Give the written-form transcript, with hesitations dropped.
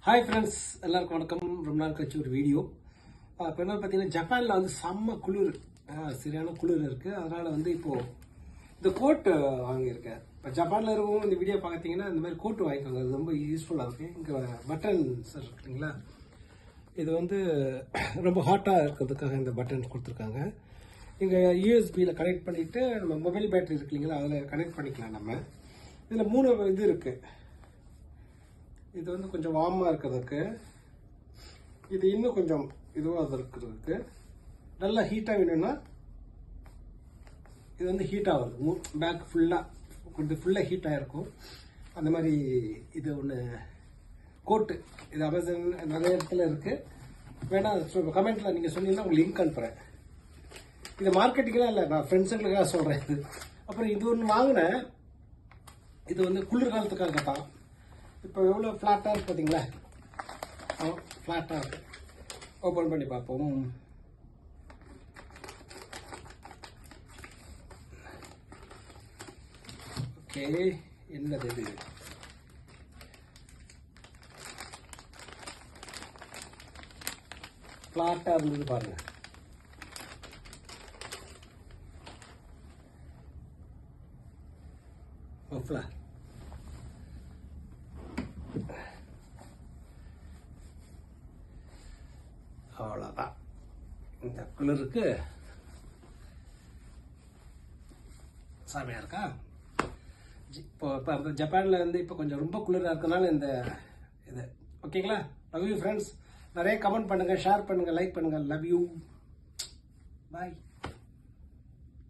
Hi friends, எல்லாருக்கும் வணக்கம். ரொம்ப நாள் கழிச்சு ஒரு வீடியோ. இப்போ என்ன பார்த்தீங்கன்னா, ஜப்பானில் வந்து செம்ம குளிர், சரியான குளிர் இருக்குது. அதனால் வந்து இப்போது இந்த கோட்டு வாங்கியிருக்கேன். இப்போ ஜப்பானில் இருக்கவங்க இந்த வீடியோ பார்த்தீங்கன்னா இந்த மாதிரி கோட்டு வாங்கிக்கோங்க, அது ரொம்ப யூஸ்ஃபுல்லாக இருக்குது. இங்கே பட்டன்ஸ் இருக்குங்களா, இது வந்து ரொம்ப ஹாட்டாக இருக்கிறதுக்காக இந்த பட்டன்ஸ் கொடுத்துருக்காங்க. இங்கே யூஎஸ்பியில் கனெக்ட் பண்ணிவிட்டு நம்ம மொபைல் பேட்டரி இருக்கு இல்லைங்களா, அதில் கனெக்ட் பண்ணிக்கலாம். நம்ம இதில் 3 இது இருக்குது. இது வந்து கொஞ்சம் வார்மாக இருக்கிறதுக்கு, இது இன்னும் கொஞ்சம் இதுவாக இருக்கிறதுக்கு, நல்லா ஹீட்டாக வேணும்னா இது வந்து ஹீட்டாக வருது. பேக் ஃபுல்லாக கொஞ்சம் ஃபுல்லாக ஹீட்டாக இருக்கும். அந்த மாதிரி இது ஒன்று கோட்டு, இது அமேசான் நிறைய இடத்துல இருக்குது. வேணால் கமெண்ட்டில் நீங்கள் சொன்னீங்கன்னா உங்களுக்கு லிங்க் அனுப்புகிறேன். இது மார்க்கெட்டிங்லாம் இல்லை, நான் ஃப்ரெண்ட்ஸுங்களுக்காக சொல்கிறேன். இது அப்புறம் இது ஒன்று வாங்கினேன். இது வந்து குளிர்காலத்துக்காக தான். இப்போ எவ்வளோ ஃப்ளாட்டாக இருக்குது பார்த்தீங்களா? ஃப்ளாட்டாக இருக்கு. ஓப்பன் பண்ணி பார்ப்போம். ஓகே, என்னது இது? ஃப்ளாட்டாக இருந்தது பாருங்க. ஃப்ளாட் அவ்வளோதான். இந்த குளிருக்கு சாமியாக இருக்கா. இப்போ ஜப்பானில் வந்து இப்போ கொஞ்சம் ரொம்ப குளிராக இருக்கனால இந்த இது ஓகேங்களா. Love you friends. நிறைய கமெண்ட் பண்ணுங்கள், ஷேர் பண்ணுங்கள், லைக் பண்ணுங்கள். Love you, bye.